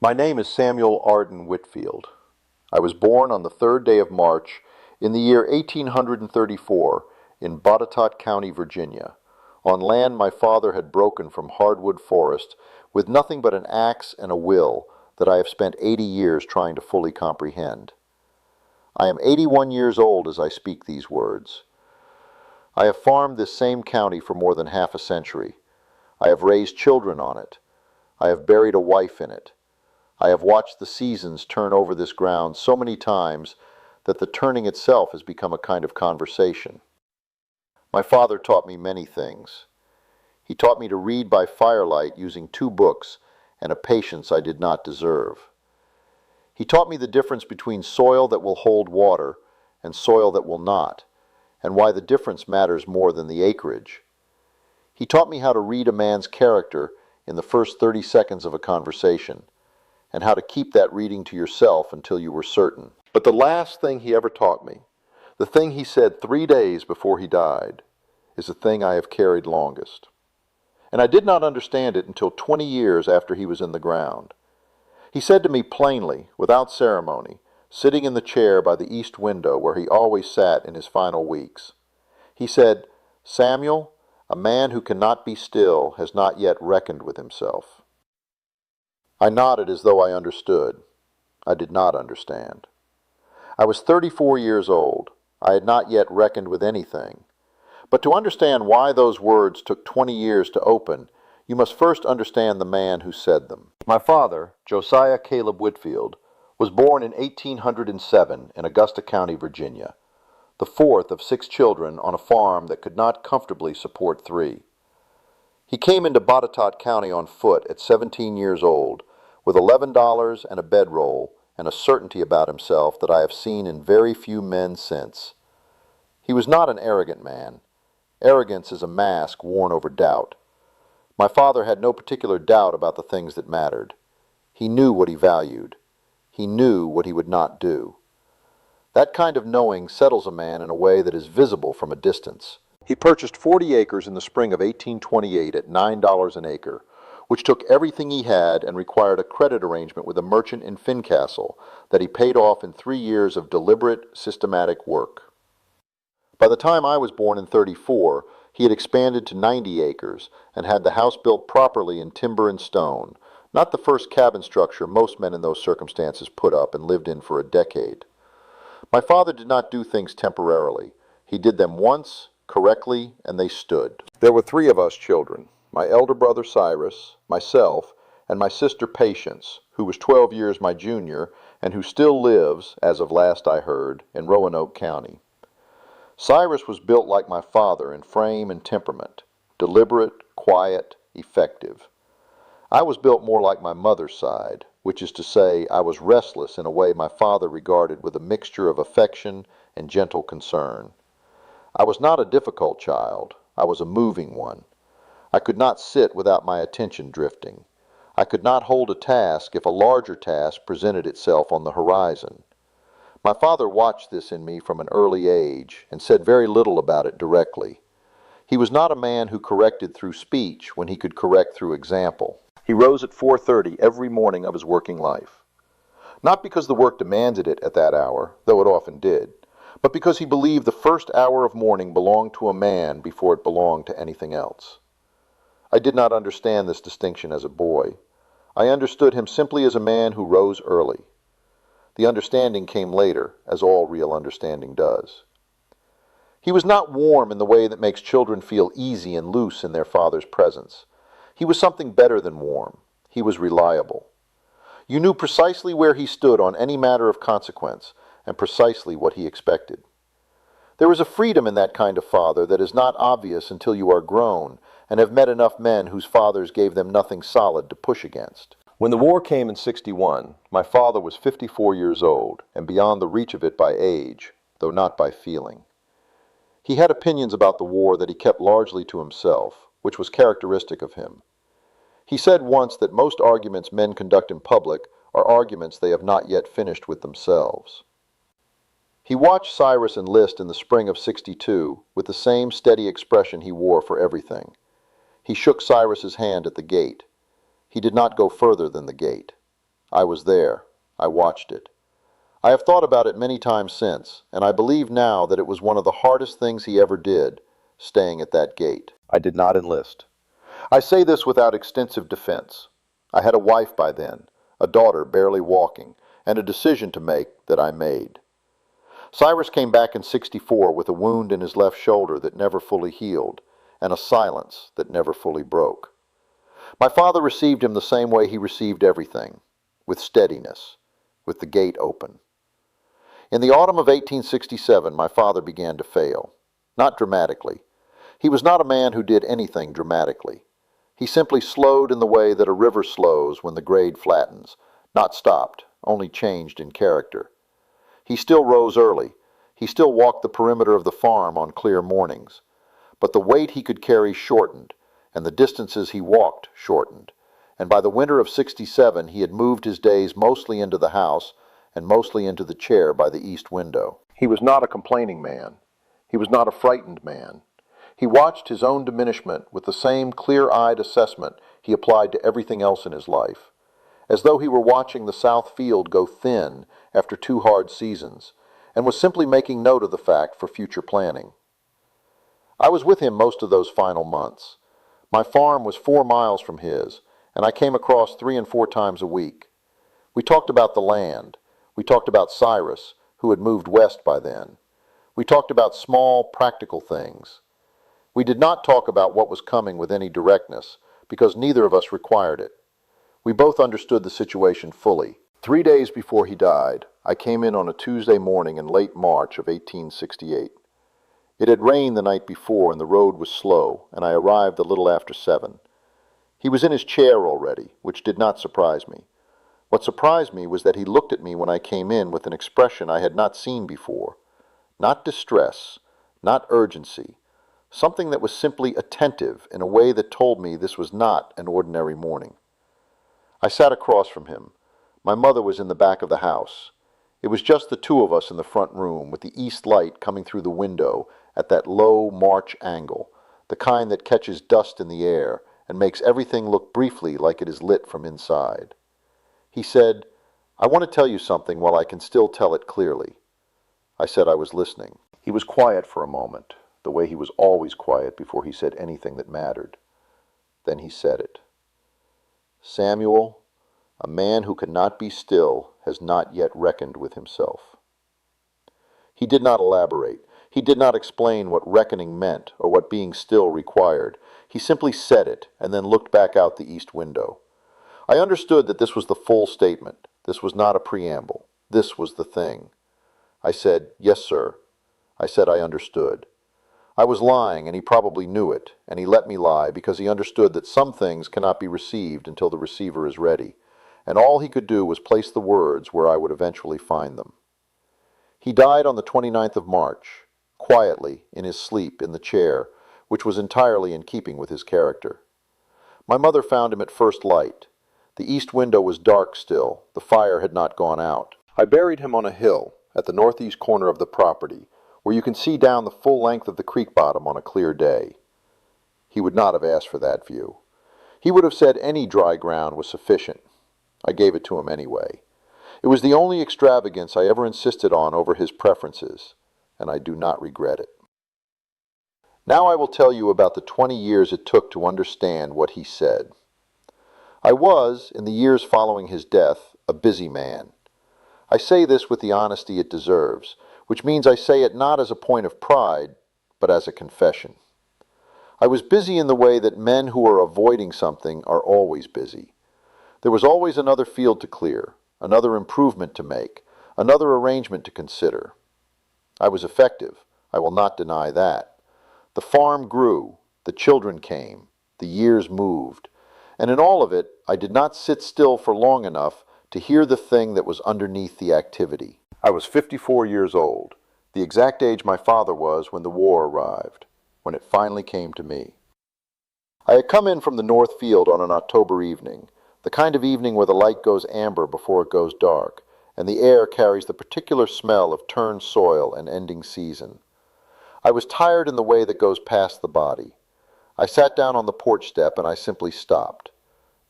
My name is Samuel Arden Whitfield. I was born on the 3rd day of March in the year 1834 in Botetourt County, Virginia, on land my father had broken from hardwood forest with nothing but an axe and a will that I have spent 80 years trying to fully comprehend. I am 81 years old as I speak these words. I have farmed this same county for more than half a century. I have raised children on it. I have buried a wife in it. I have watched the seasons turn over this ground so many times that the turning itself has become a kind of conversation. My father taught me many things. He taught me to read by firelight using 2 books and a patience I did not deserve. He taught me the difference between soil that will hold water and soil that will not, and why the difference matters more than the acreage. He taught me how to read a man's character in the first 30 seconds of a conversation, and how to keep that reading to yourself until you were certain. But the last thing he ever taught me, the thing he said 3 days before he died, is the thing I have carried longest. And I did not understand it until 20 years after he was in the ground. He said to me plainly, without ceremony, sitting in the chair by the east window where he always sat in his final weeks. He said, "Samuel, a man who cannot be still has not yet reckoned with himself." I nodded as though I understood. I did not understand. I was 34 years old. I had not yet reckoned with anything. But to understand why those words took 20 years to open, you must first understand the man who said them. My father, Josiah Caleb Whitfield, was born in 1807 in Augusta County, Virginia, the 4th of 6 children on a farm that could not comfortably support 3. He came into Botetourt County on foot at 17 years old, with $11 and a bedroll and a certainty about himself that I have seen in very few men since. He was not an arrogant man. Arrogance is a mask worn over doubt. My father had no particular doubt about the things that mattered. He knew what he valued. He knew what he would not do. That kind of knowing settles a man in a way that is visible from a distance. He purchased 40 acres in the spring of 1828 at $9 an acre, which took everything he had and required a credit arrangement with a merchant in Fincastle that he paid off in 3 years of deliberate, systematic work. By the time I was born in '34, he had expanded to 90 acres and had the house built properly in timber and stone, not the first cabin structure most men in those circumstances put up and lived in for a decade. My father did not do things temporarily. He did them once, correctly, and they stood. There were 3 of us children, my elder brother Cyrus, myself, and my sister Patience, who was 12 years my junior and who still lives, as of last I heard, in Roanoke County. Cyrus was built like my father in frame and temperament, deliberate, quiet, effective. I was built more like my mother's side, which is to say, I was restless in a way my father regarded with a mixture of affection and gentle concern. I was not a difficult child. I was a moving one. I could not sit without my attention drifting. I could not hold a task if a larger task presented itself on the horizon. My father watched this in me from an early age and said very little about it directly. He was not a man who corrected through speech when he could correct through example. He rose at 4:30 every morning of his working life. Not because the work demanded it at that hour, though it often did, but because he believed the first hour of morning belonged to a man before it belonged to anything else. I did not understand this distinction as a boy. I understood him simply as a man who rose early. The understanding came later, as all real understanding does. He was not warm in the way that makes children feel easy and loose in their father's presence. He was something better than warm. He was reliable. You knew precisely where he stood on any matter of consequence, and precisely what he expected. There is a freedom in that kind of father that is not obvious until you are grown and have met enough men whose fathers gave them nothing solid to push against. When the war came in '61, my father was 54 years old and beyond the reach of it by age, though not by feeling. He had opinions about the war that he kept largely to himself, which was characteristic of him. He said once that most arguments men conduct in public are arguments they have not yet finished with themselves. He watched Cyrus enlist in the spring of '62 with the same steady expression he wore for everything. He shook Cyrus's hand at the gate. He did not go further than the gate. I was there. I watched it. I have thought about it many times since, and I believe now that it was one of the hardest things he ever did, staying at that gate. I did not enlist. I say this without extensive defense. I had a wife by then, a daughter barely walking, and a decision to make that I made. Cyrus came back in '64 with a wound in his left shoulder that never fully healed, and a silence that never fully broke. My father received him the same way he received everything, with steadiness, with the gate open. In the autumn of 1867, my father began to fail. Not dramatically. He was not a man who did anything dramatically. He simply slowed in the way that a river slows when the grade flattens, not stopped, only changed in character. He still rose early. He still walked the perimeter of the farm on clear mornings. But the weight he could carry shortened, and the distances he walked shortened. And by the winter of '67 he had moved his days mostly into the house and mostly into the chair by the east window. He was not a complaining man. He was not a frightened man. He watched his own diminishment with the same clear-eyed assessment he applied to everything else in his life, as though he were watching the south field go thin after 2 hard seasons, and was simply making note of the fact for future planning. I was with him most of those final months. My farm was 4 miles from his, and I came across 3 and 4 times a week. We talked about the land. We talked about Cyrus, who had moved west by then. We talked about small, practical things. We did not talk about what was coming with any directness, because neither of us required it. We both understood the situation fully. 3 days before he died, I came in on a Tuesday morning in late March of 1868. It had rained the night before, and the road was slow, and I arrived a little after 7. He was in his chair already, which did not surprise me. What surprised me was that he looked at me when I came in with an expression I had not seen before. Not distress, not urgency, something that was simply attentive in a way that told me this was not an ordinary morning. I sat across from him. My mother was in the back of the house. It was just the 2 of us in the front room, with the east light coming through the window at that low March angle, the kind that catches dust in the air and makes everything look briefly like it is lit from inside. He said, "I want to tell you something while I can still tell it clearly." I said I was listening. He was quiet for a moment, the way he was always quiet before he said anything that mattered. Then he said it. "Samuel, a man who cannot be still has not yet reckoned with himself." He did not elaborate. He did not explain what reckoning meant or what being still required. He simply said it and then looked back out the east window. I understood that this was the full statement. This was not a preamble. This was the thing. I said, "Yes, sir." I said I understood. I was lying, and he probably knew it, and he let me lie because he understood that some things cannot be received until the receiver is ready, and all he could do was place the words where I would eventually find them. He died on the 29th of March, quietly, in his sleep, in the chair, which was entirely in keeping with his character. My mother found him at first light. The east window was dark still. The fire had not gone out. I buried him on a hill at the northeast corner of the property, where you can see down the full length of the creek bottom on a clear day. He would not have asked for that view. He would have said any dry ground was sufficient. I gave it to him anyway. It was the only extravagance I ever insisted on over his preferences, and I do not regret it. Now I will tell you about the 20 years it took to understand what he said. I was, in the years following his death, a busy man. I say this with the honesty it deserves, which means I say it not as a point of pride, but as a confession. I was busy in the way that men who are avoiding something are always busy. There was always another field to clear, another improvement to make, another arrangement to consider. I was effective. I will not deny that. The farm grew, the children came, the years moved, and in all of it I did not sit still for long enough to hear the thing that was underneath the activity. I was 54 years old, the exact age my father was when the war arrived, when it finally came to me. I had come in from the north field on an October evening, the kind of evening where the light goes amber before it goes dark, and the air carries the particular smell of turned soil and ending season. I was tired in the way that goes past the body. I sat down on the porch step and I simply stopped.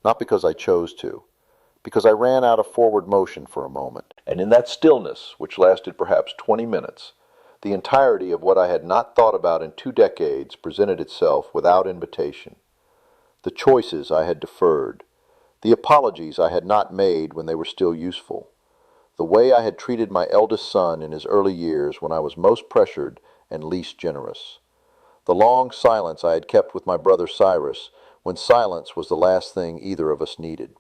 Not because I chose to, because I ran out of forward motion for a moment. And in that stillness, which lasted perhaps 20 minutes, the entirety of what I had not thought about in 2 decades presented itself without invitation. The choices I had deferred, the apologies I had not made when they were still useful, the way I had treated my eldest son in his early years when I was most pressured and least generous, the long silence I had kept with my brother Cyrus when silence was the last thing either of us needed.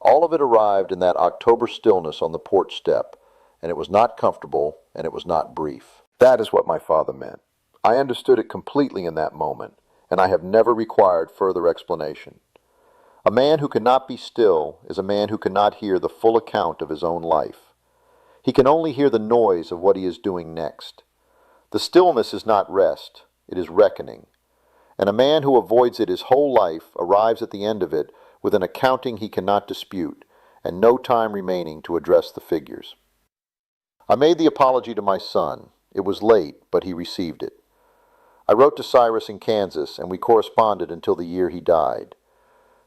All of it arrived in that October stillness on the porch step, and it was not comfortable, and it was not brief. That is what my father meant. I understood it completely in that moment, and I have never required further explanation. A man who cannot be still is a man who cannot hear the full account of his own life. He can only hear the noise of what he is doing next. The stillness is not rest, it is reckoning. And a man who avoids it his whole life arrives at the end of it with an accounting he cannot dispute, and no time remaining to address the figures. I made the apology to my son. It was late, but he received it. I wrote to Cyrus in Kansas, and we corresponded until the year he died.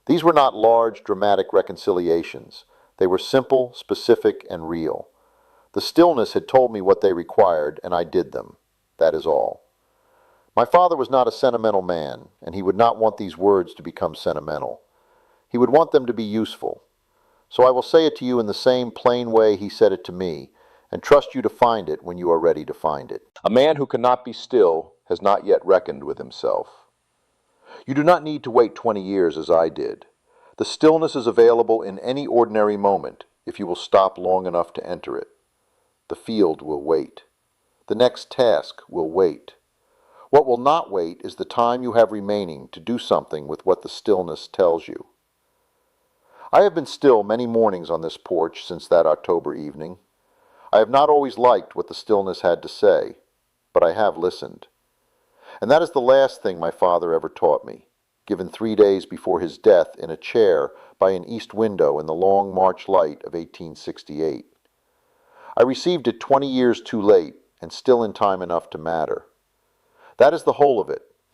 These were not large, dramatic reconciliations. They were simple, specific, and real. The stillness had told me what they required, and I did them. That is all. My father was not a sentimental man, and he would not want these words to become sentimental. He would want them to be useful. So I will say it to you in the same plain way he said it to me, and trust you to find it when you are ready to find it. A man who cannot be still has not yet reckoned with himself. You do not need to wait 20 years as I did. The stillness is available in any ordinary moment if you will stop long enough to enter it. The field will wait. The next task will wait. What will not wait is the time you have remaining to do something with what the stillness tells you. I have been still many mornings on this porch since that October evening. I have not always liked what the stillness had to say, but I have listened. And that is the last thing my father ever taught me, given 3 days before his death in a chair by an east window in the long March light of 1868. I received it 20 years too late, and still in time enough to matter. That is the whole of it,